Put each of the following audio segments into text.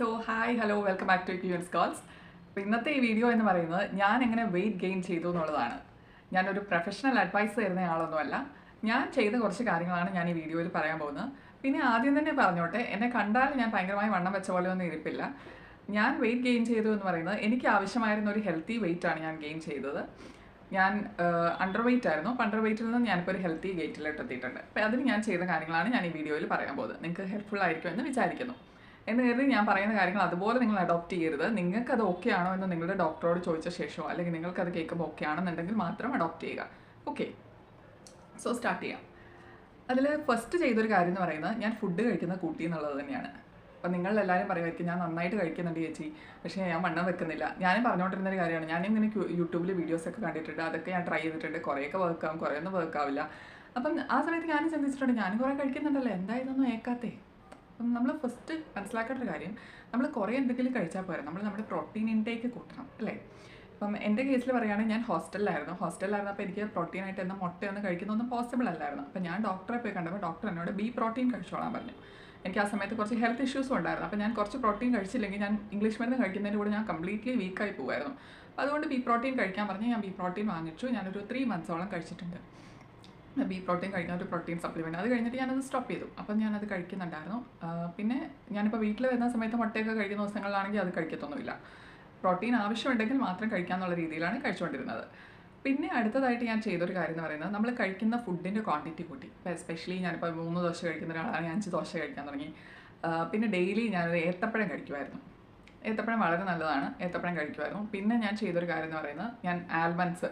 So hi hello welcome back to Queens Calls. അപ്പോൾ ഇന്നത്തെ ഈ വീഡിയോ എന്ന് പറയുന്നത് ഞാൻ എങ്ങനെ വെയിറ്റ് ഗെയിൻ ചെയ്തു എന്നുള്ളതാണ്. ഞാനൊരു പ്രൊഫഷണൽ അഡ്വൈസ് തരുന്ന ആളൊന്നുമല്ല. ഞാൻ ചെയ്ത കുറച്ച് കാര്യങ്ങളാണ് ഞാൻ ഈ വീഡിയോയിൽ പറയാൻ പോകുന്നത്. പിന്നെ ആദ്യം തന്നെ പറഞ്ഞോട്ടെ, എന്നെ കണ്ടാൽ ഞാൻ ഭയങ്കരമായി വണ്ണം വെച്ച പോലെ ഒന്നും ഇരിപ്പില്ല. ഞാൻ വെയിറ്റ് ഗെയിൻ ചെയ്തു എന്ന് പറയുന്നത് എനിക്ക് ആവശ്യമായിരുന്ന ഒരു ഹെൽത്തി വെയിറ്റാണ് ഞാൻ ഗെയിൻ ചെയ്തത്. ഞാൻ അണ്ടർ വെയിറ്റ് ആയിരുന്നു. അപ്പോൾ അണ്ടർ വെയിറ്റിൽ നിന്ന് ഞാനിപ്പോൾ ഒരു ഹെൽത്തി വെയിറ്റിലോട്ട് എത്തിയിട്ടുണ്ട്. അപ്പോൾ അതിന് ഞാൻ ചെയ്ത കാര്യങ്ങളാണ് ഞാൻ ഈ വീഡിയോയിൽ പറയാൻ പോകുന്നത്. നിങ്ങൾക്ക് ഹെൽപ്ഫുൾ ആയിരിക്കുമെന്ന് വിചാരിക്കുന്നു. എന്ന് കരുതി ഞാൻ പറയുന്ന കാര്യങ്ങൾ അതുപോലെ നിങ്ങൾ അഡോപ്റ്റ് ചെയ്യരുത്. നിങ്ങൾക്കത് ഓക്കെ ആണോ എന്ന് നിങ്ങളുടെ ഡോക്ടറോട് ചോദിച്ച ശേഷമോ അല്ലെങ്കിൽ നിങ്ങൾക്കത് കേൾക്കുമ്പോൾ ഓക്കെ ആണെന്നുണ്ടെങ്കിൽ മാത്രം അഡോപ്റ്റ് ചെയ്യുക. ഓക്കെ, സോ സ്റ്റാർട്ട് ചെയ്യാം. അതിൽ ഫസ്റ്റ് ചെയ്തൊരു കാര്യം എന്ന് പറയുന്നത് ഞാൻ ഫുഡ് കഴിക്കുന്ന കൂട്ടി എന്നുള്ളത് തന്നെയാണ്. അപ്പം നിങ്ങളെല്ലാവരും പറയുമായിരിക്കും ഞാൻ നന്നായിട്ട് കഴിക്കുന്നുണ്ട് ചേച്ചി, പക്ഷേ ഞാൻ വണ്ണം വെക്കുന്നില്ല. ഞാനും പറഞ്ഞുകൊണ്ടിരുന്നൊരു കാര്യമാണ്. ഞാനിങ്ങനെ യൂട്യൂബിൽ വീഡിയോസൊക്കെ കണ്ടിട്ടുണ്ട്, അതൊക്കെ ഞാൻ ട്രൈ ചെയ്തിട്ടുണ്ട്. കുറേയൊക്കെ വർക്കാവും, കുറേയൊന്നും വർക്കാവില്ല. അപ്പം ആ സമയത്ത് ഞാനും ചിന്തിച്ചിട്ടുണ്ട്, ഞാനും കുറേ കഴിക്കുന്നുണ്ടല്ലോ, എന്താ ഇതൊന്നും ഏക്കാത്തേ. അപ്പം നമ്മൾ ഫസ്റ്റ് മനസ്സിലാക്കേണ്ട ഒരു കാര്യം, നമ്മൾ കുറേ എന്തെങ്കിലും കഴിച്ചാൽ പോരാ, നമ്മൾ നമ്മുടെ പ്രോട്ടീൻ ഇൻടേക്ക് കൂട്ടണം അല്ലേ. അപ്പം എൻ്റെ കേസിൽ പറയുകയാണെങ്കിൽ ഞാൻ ഹോസ്റ്റലിലായിരുന്നപ്പോൾ എനിക്ക് പ്രോട്ടീനായിട്ട് എന്നാൽ മുട്ടയൊന്നും കഴിക്കുന്നതൊന്നും പോസിബിൾ അല്ലായിരുന്നു. അപ്പം ഞാൻ ഡോക്ടറെ പോയി കണ്ടപ്പോൾ ഡോക്ടർ എന്നോട് ബി പ്രോട്ടീൻ കഴിച്ചോളാൻ പറഞ്ഞു. എനിക്ക് ആ സമയത്ത് കുറച്ച് ഹെൽത്ത് ഇഷ്യൂസും ഉണ്ടായിരുന്നു. അപ്പോൾ ഞാൻ കുറച്ച് പ്രോട്ടീൻ കഴിച്ചില്ലെങ്കിൽ ഞാൻ ഇംഗ്ലീഷ് മരുന്ന് കഴിക്കുന്നതിൻ്റെ കൂടെ ഞാൻ കംപ്ലീറ്റ്ലി വീക്കായി പോകുമായിരുന്നു. അപ്പോൾ അതുകൊണ്ട് ബി പ്രോട്ടീൻ കഴിക്കാൻ പറഞ്ഞ് ഞാൻ ബി പ്രോട്ടീൻ വാങ്ങിച്ചു. ഞാനൊരു 3 മന്ത്സോളം കഴിച്ചിട്ടുണ്ട് ബി പ്രോട്ടീൻ കഴിക്കുന്ന ഒരു പ്രോട്ടീൻ സപ്ലിമെൻറ്റ്. അത് കഴിഞ്ഞിട്ട് ഞാനത് സ്റ്റോപ്പ് ചെയ്തു. അപ്പം ഞാനത് കഴിക്കുന്നുണ്ടായിരുന്നു. പിന്നെ ഞാനിപ്പോൾ വീട്ടിൽ വരുന്ന സമയത്ത് മുട്ടയൊക്കെ കഴിക്കുന്ന ദിവസങ്ങളിലാണെങ്കിൽ അത് കഴിക്കത്തൊന്നുമില്ല. പ്രോട്ടീൻ ആവശ്യമുണ്ടെങ്കിൽ മാത്രം കഴിക്കാമെന്നുള്ള രീതിയിലാണ് കഴിച്ചുകൊണ്ടിരുന്നത്. പിന്നെ അടുത്തതായിട്ട് ഞാൻ ചെയ്തൊരു കാര്യം എന്ന് പറയുന്നത്, നമ്മൾ കഴിക്കുന്ന ഫുഡിൻ്റെ ക്വാണ്ടിറ്റി കൂട്ടി. ഇപ്പോൾ എസ്പെഷ്യലി ഞാനിപ്പോൾ 3 ദോശ കഴിക്കുന്ന ഒരാളാണ്, 5 ദോശ കഴിക്കാൻ തുടങ്ങി. പിന്നെ ഡെയിലി ഞാനൊരു ഏത്തപ്പഴം കഴിക്കുമായിരുന്നു. ഏത്തപ്പഴം വളരെ നല്ലതാണ്, ഏത്തപ്പഴം കഴിക്കുമായിരുന്നു. പിന്നെ ഞാൻ ചെയ്തൊരു കാര്യം എന്ന് പറയുന്നത്, ഞാൻ ആൽമണ്ട്സ്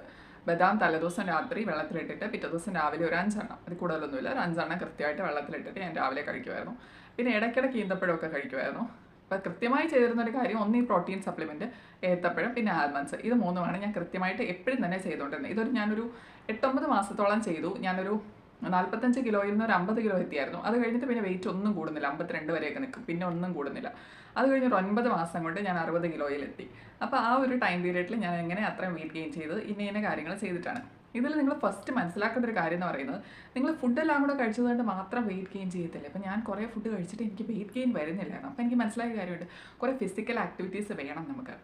ബദാം തലേദിവസം രാത്രി വെള്ളത്തിലിട്ടിട്ട് പിറ്റേ ദിവസം രാവിലെ ഒരു 5 എണ്ണം, അത് കൂടുതലൊന്നുമില്ല, ഒരു 5 എണ്ണം കൃത്യമായിട്ട് വെള്ളത്തിലിട്ടിട്ട് ഞാൻ രാവിലെ കഴിക്കുമായിരുന്നു. പിന്നെ ഇടയ്ക്കിടയ്ക്ക് ഈന്തപ്പഴമൊക്കെ കഴിക്കുമായിരുന്നു. അപ്പോൾ കൃത്യമായി ചെയ്തിരുന്നൊരു കാര്യം, ഒന്ന് ഈ പ്രോട്ടീൻ സപ്ലിമെൻറ്റ്, ഏത്തപ്പഴം, പിന്നെ ആൽമണ്ട്സ്, ഇത് മൂന്നുമാണ് ഞാൻ കൃത്യമായിട്ട് എപ്പോഴും തന്നെ ചെയ്തുകൊണ്ടിരുന്നത്. ഇതൊരു ഞാനൊരു 8-9 മാസത്തോളം ചെയ്തു. ഞാനൊരു 45 കിലോയിൽ നിന്ന് ഒരു 50 കിലോ എത്തിയായിരുന്നു. അത് കഴിഞ്ഞിട്ട് പിന്നെ വെയിറ്റ് ഒന്നും കൂടുന്നില്ല, 52 വരെയൊക്കെ നിൽക്കും, പിന്നെ ഒന്നും കൂടുന്നില്ല. അത് കഴിഞ്ഞൊരു 9 മാസം കൊണ്ട് ഞാൻ 60 കിലോയിലെത്തി. അപ്പോൾ ആ ഒരു ടൈം പീരീഡിൽ ഞാൻ എങ്ങനെ അത്രയും വെയിറ്റ് ഗെയിൻ ചെയ്തത് ഇന്ന കാര്യങ്ങൾ ചെയ്തിട്ടാണ്. ഇതിൽ നിങ്ങൾ ഫസ്റ്റ് മനസ്സിലാക്കേണ്ട ഒരു കാര്യം എന്ന് പറയുന്നത്, നിങ്ങൾ ഫുഡെല്ലാം കൂടെ കഴിച്ചതുകൊണ്ട് മാത്രം വെയിറ്റ് ഗെയിൻ ചെയ്യത്തില്ല. അപ്പോൾ ഞാൻ കുറേ ഫുഡ് കഴിച്ചിട്ട് എനിക്ക് വെയിറ്റ് ഗെയിൻ വരുന്നില്ലായിരുന്നു. അപ്പോൾ എനിക്ക് മനസ്സിലായ കാര്യമുണ്ട്, കുറേ ഫിസിക്കൽ ആക്ടിവിറ്റീസ് വേണം നമുക്ക്.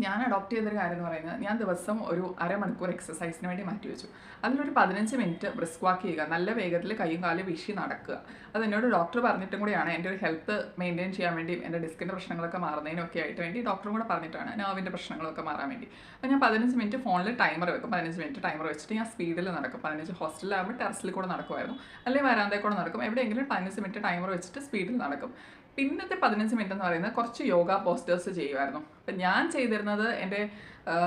ഞാൻ അഡോപ്റ്റ് ചെയ്തൊരു കാര്യം എന്ന് പറയുന്നത്, ഞാൻ ദിവസം ഒരു അരമണിക്കൂർ എക്സസൈസിന് വേണ്ടി മാറ്റി വെച്ചു. അതിലൊരു 15 മിനിറ്റ് ബ്രിസ്ക് വാക്ക് ചെയ്യുക, നല്ല വേഗത്തിൽ കൈയും കാലും വീശി നടക്കുക. അത് എന്നോട് ഡോക്ടർ പറഞ്ഞിട്ടും കൂടിയാണ്. എൻ്റെ ഒരു ഹെൽത്ത് മെയിൻറ്റെയിൻ ചെയ്യാൻ വേണ്ടി, എൻ്റെ ഡിസ്കിൻ്റെ പ്രശ്നങ്ങളൊക്കെ മാറുന്നതിനൊക്കെ ആയിട്ട് വേണ്ടി ഡോക്ടറും കൂടെ പറഞ്ഞിട്ടാണ്, നെർവിൻ്റെ പ്രശ്നങ്ങളൊക്കെ മാറാൻ വേണ്ടി. അപ്പോൾ ഞാൻ 15 മിനിറ്റ് ഫോണിൽ ടൈമർ വെക്കും. 15 മിനിറ്റ് ടൈമർ വെച്ചിട്ട് ഞാൻ സ്പീഡിൽ നടക്കും. 15 ഹോസ്റ്റലിലാകുമ്പോൾ ടെറസിൽ കൂടെ നടക്കുമായിരുന്നു, അല്ലെങ്കിൽ വരാന്തയിൽ കൂടെ നടക്കും. എവിടെയെങ്കിലും 15 മിനിറ്റ് ടൈമർ വെച്ചിട്ട് സ്പീഡിൽ നടക്കും. പിന്നത്തെ 15 മിനിറ്റ് എന്ന് പറയുന്നത് കുറച്ച് യോഗ പോസ്റ്റേഴ്സ് ചെയ്യുമായിരുന്നു. അപ്പം ഞാൻ ചെയ്തിരുന്നത് എൻ്റെ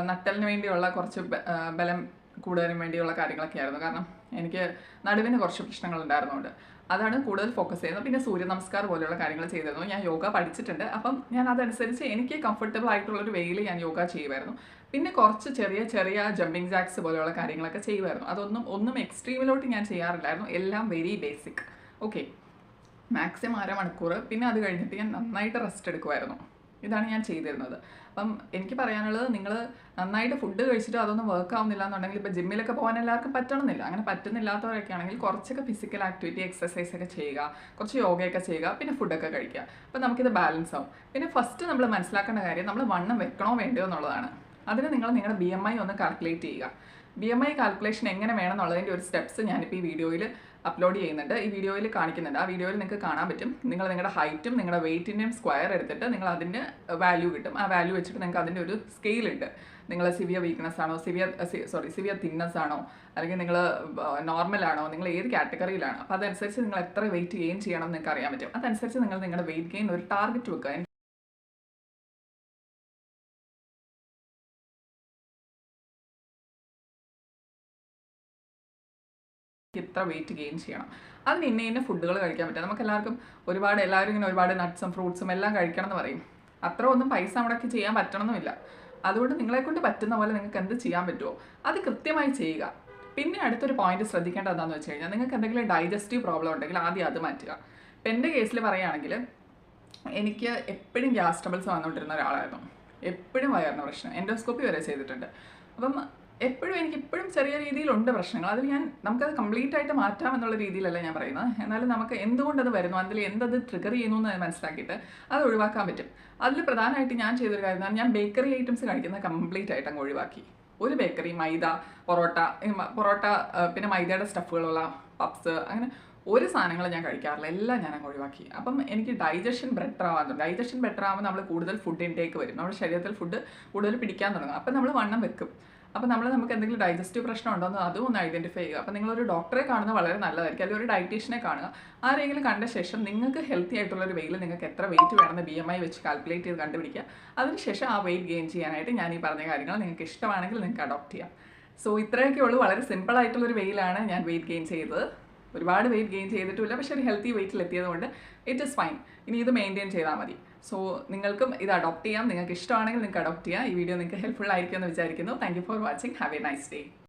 നട്ടലിന് വേണ്ടിയുള്ള കുറച്ച് ബലം കൂടുതലിന് വേണ്ടിയുള്ള കാര്യങ്ങളൊക്കെ ആയിരുന്നു. കാരണം എനിക്ക് നടുവിന് കുറച്ച് പ്രശ്നങ്ങളുണ്ടായിരുന്നുകൊണ്ട് അതാണ് കൂടുതൽ ഫോക്കസ് ചെയ്യുന്നത്. പിന്നെ സൂര്യ നമസ്കാരം പോലെയുള്ള കാര്യങ്ങൾ ചെയ്തിരുന്നു. ഞാൻ യോഗ പഠിച്ചിട്ടുണ്ട്. അപ്പം ഞാൻ അതനുസരിച്ച് എനിക്ക് കംഫർട്ടബിൾ ആയിട്ടുള്ളൊരു വേയിൽ ഞാൻ യോഗ ചെയ്യുമായിരുന്നു. പിന്നെ കുറച്ച് ചെറിയ ചെറിയ ജമ്പിങ് ജാക്സ് പോലെയുള്ള കാര്യങ്ങളൊക്കെ ചെയ്യുമായിരുന്നു. ഒന്നും എക്സ്ട്രീമിലോട്ട് ഞാൻ ചെയ്യാറില്ലായിരുന്നു. എല്ലാം വെരി ബേസിക്. ഓക്കെ, മാക്സിമം അരമണിക്കൂർ. പിന്നെ അത് കഴിഞ്ഞിട്ട് ഞാൻ നന്നായിട്ട് റെസ്റ്റ് എടുക്കുമായിരുന്നു. ഇതാണ് ഞാൻ ചെയ്തിരുന്നത്. അപ്പം എനിക്ക് പറയാനുള്ളത്, നിങ്ങൾ നന്നായിട്ട് ഫുഡ് കഴിച്ചിട്ട് അതൊന്നും വർക്ക് ആവുന്നില്ല എന്നുണ്ടെങ്കിൽ, ഇപ്പോൾ ജിമ്മിലൊക്കെ പോകാൻ എല്ലാവർക്കും പറ്റണമെന്നില്ല. അങ്ങനെ പറ്റുന്നില്ലാത്തവരൊക്കെ ആണെങ്കിൽ കുറച്ചൊക്കെ ഫിസിക്കൽ ആക്ടിവിറ്റി, എക്സസൈസ് ഒക്കെ ചെയ്യുക, കുറച്ച് യോഗയൊക്കെ ചെയ്യുക, പിന്നെ ഫുഡൊക്കെ കഴിക്കുക. അപ്പം നമുക്കിത് ബാലൻസ് ആവും. പിന്നെ ഫസ്റ്റ് നമ്മൾ മനസ്സിലാക്കേണ്ട കാര്യം, നമ്മൾ വണ്ണം വെക്കണോ വേണ്ടയോ എന്നുള്ളതാണ്. അതിന് നിങ്ങൾ നിങ്ങളുടെ BMI ഒന്ന് കാൽക്കുലേറ്റ് ചെയ്യുക. BMI കാൽക്കുലേഷൻ എങ്ങനെ വേണം എന്നുള്ളതിൻ്റെ ഒരു സ്റ്റെപ്സ് ഞാനിപ്പോൾ ഈ വീഡിയോയിൽ അപ്ലോഡ് ചെയ്യുന്നുണ്ട്, ഈ വീഡിയോയിൽ കാണിക്കുന്നുണ്ട്. ആ വീഡിയോയിൽ നിങ്ങൾക്ക് കാണാൻ പറ്റും. നിങ്ങൾ നിങ്ങളുടെ ഹൈറ്റും നിങ്ങളുടെ വെയിറ്റിൻ്റെയും സ്ക്വയർ എടുത്തിട്ട് നിങ്ങൾ അതിൻ്റെ വാല്യൂ കിട്ടും. ആ വാല്യൂ വെച്ചിട്ട് നിങ്ങൾക്ക് അതിൻ്റെ ഒരു സ്കെയിലുണ്ട്. നിങ്ങൾ സിവിയർ വീക്ക്നെസ് ആണോ, സിവിയർ തിക്നെസ് ആണോ, അല്ലെങ്കിൽ നിങ്ങൾ നോർമലാണോ, നിങ്ങൾ ഏത് കാറ്റഗറിയിലാണ്. അപ്പോൾ അതനുസരിച്ച് നിങ്ങൾ എത്ര വെയിറ്റ് ഗെയിൻ ചെയ്യണം എന്ന് നിങ്ങൾക്ക് അറിയാൻ പറ്റും. അതനുസരിച്ച് നിങ്ങൾ നിങ്ങളുടെ വെയിറ്റ് ഗെയിൻ ഒരു ടാർഗറ്റ് വെക്കുക. ഇത്ര വെയിറ്റ് ഗെയിൻ ചെയ്യണം, അതിന് ഇന്ന ഫുഡുകൾ കഴിക്കാൻ പറ്റും. നമുക്ക് എല്ലാവരും ഇങ്ങനെ ഒരുപാട് നട്ട്സും ഫ്രൂട്ട്സും എല്ലാം കഴിക്കണം എന്ന് പറയും. അത്ര ഒന്നും പൈസ മുടക്കി ചെയ്യാൻ പറ്റണമെന്നില്ല. അതുകൊണ്ട് നിങ്ങളെക്കൊണ്ട് പറ്റുന്ന പോലെ നിങ്ങൾക്ക് എന്ത് ചെയ്യാൻ പറ്റുമോ അത് കൃത്യമായി ചെയ്യുക. പിന്നെ അടുത്തൊരു പോയിന്റ് ശ്രദ്ധിക്കേണ്ടത് എന്താണെന്ന് വെച്ച് കഴിഞ്ഞാൽ, നിങ്ങൾക്ക് എന്തെങ്കിലും ഡൈജസ്റ്റീവ് പ്രോബ്ലം ഉണ്ടെങ്കിൽ ആദ്യം അത് മാറ്റുക. ഇപ്പം എൻ്റെ കേസിൽ പറയുകയാണെങ്കിൽ, എനിക്ക് എപ്പോഴും ഗ്യാസ് ട്രബിൾസ് വന്നുകൊണ്ടിരുന്ന ഒരാളായിരുന്നു. എപ്പോഴും വയറിന് പ്രശ്നം, എൻഡോസ്കോപ്പി വരെ ചെയ്തിട്ടുണ്ട്. അപ്പം എപ്പോഴും എനിക്കിപ്പോഴും ചെറിയ രീതിയിലുണ്ട് പ്രശ്നങ്ങൾ. അതിൽ നമുക്കത് കംപ്ലീറ്റ് ആയിട്ട് മാറ്റാം എന്നുള്ള രീതിയിലല്ല ഞാൻ പറയുന്നത്. എന്നാലും നമുക്ക് എന്തുകൊണ്ടത് വരുന്നു, അതിൽ എന്തത് ട്രിഗർ ചെയ്യുന്നു എന്ന് മനസ്സിലാക്കിയിട്ട് അത് ഒഴിവാക്കാൻ പറ്റും. അതിൽ പ്രധാനമായിട്ട് ഞാൻ ചെയ്തൊരു കാര്യം എന്ന് പറഞ്ഞാൽ ഞാൻ ബേക്കറി ഐറ്റംസ് കഴിക്കുന്നത് കംപ്ലീറ്റ് ആയിട്ട് അങ്ങ് ഒഴിവാക്കി. ഒരു ബേക്കറി, മൈദ, പൊറോട്ട, പിന്നെ മൈദയുടെ സ്റ്റഫുകളുള്ള പപ്സ്, അങ്ങനെ ഒരു സാധനങ്ങൾ ഞാൻ കഴിക്കാറില്ല. എല്ലാം ഞാൻ അങ്ങ് ഒഴിവാക്കി. അപ്പം എനിക്ക് ഡൈജഷൻ ബെറ്റർ ആവാറുണ്ട്. ഡൈജഷൻ ബെറ്റർ ആകുമ്പോൾ നമ്മൾ കൂടുതൽ ഫുഡ് ഇൻടേക്ക് വരും. നമ്മുടെ ശരീരത്തിൽ ഫുഡ് കൂടുതൽ പിടിക്കാൻ തുടങ്ങും. അപ്പം നമ്മൾ വണ്ണം വെക്കും. അപ്പോൾ നമുക്ക് എന്തെങ്കിലും ഡൈജസ്റ്റീവ് പ്രശ്നം ഉണ്ടോ എന്ന് അതും ഒന്ന് ഐഡൻറ്റിഫൈ ചെയ്യുക. അപ്പോൾ നിങ്ങളൊരു ഡോക്ടറെ കാണുന്നത് വളരെ നല്ലതായിരിക്കും. അല്ലെങ്കിൽ ഒരു ഡയറ്റീഷ്യനെ കാണുക. ആരെങ്കിലും കണ്ട ശേഷം നിങ്ങൾക്ക് ഹെൽത്തി ആയിട്ടുള്ളൊരു വെയിൽ നിങ്ങൾക്ക് എത്ര വെയിറ്റ് വേണമെന്ന് BMI വെച്ച് കാൽക്കുലേറ്റ് ചെയ്ത് കണ്ടുപിടിക്കുക. അതിനുശേഷം ആ വെയിറ്റ് ഗെയിൻ ചെയ്യാനായിട്ട് ഞാൻ ഈ പറഞ്ഞ കാര്യങ്ങൾ നിങ്ങൾക്ക് ഇഷ്ടമാണെങ്കിൽ നിങ്ങൾക്ക് അഡോപ്റ്റ് ചെയ്യാം. സോ ഇത്രയൊക്കെ ഉള്ളൂ. വളരെ സിമ്പിൾ ആയിട്ടുള്ളൊരു വെയിലാണ് ഞാൻ വെയിറ്റ് ഗെയിൻ ചെയ്തത്. ഒരുപാട് വെയിറ്റ് ഗെയിൻ ചെയ്തിട്ടില്ല, പക്ഷേ ഒരു ഹെൽത്തി വെയിറ്റിൽ എത്തിയത് കൊണ്ട് ഇറ്റ് ഇസ് ഫൈൻ. ഇനി ഇത് മെയിൻറ്റെയിൻ ചെയ്താൽ മതി. സോ നിങ്ങൾക്കും ഇത് അഡോപ്റ്റ് ചെയ്യാം. നിങ്ങൾക്ക് ഇഷ്ടമാണെങ്കിൽ നിങ്ങൾക്ക് അഡോപ്റ്റ് ചെയ്യാം. ഈ വീഡിയോ നിങ്ങൾക്ക് ഹെൽപ്ഫുൾ ആയിരിക്കുമെന്ന് വിചാരിക്കുന്നു. Thank you for watching. Have A nice day.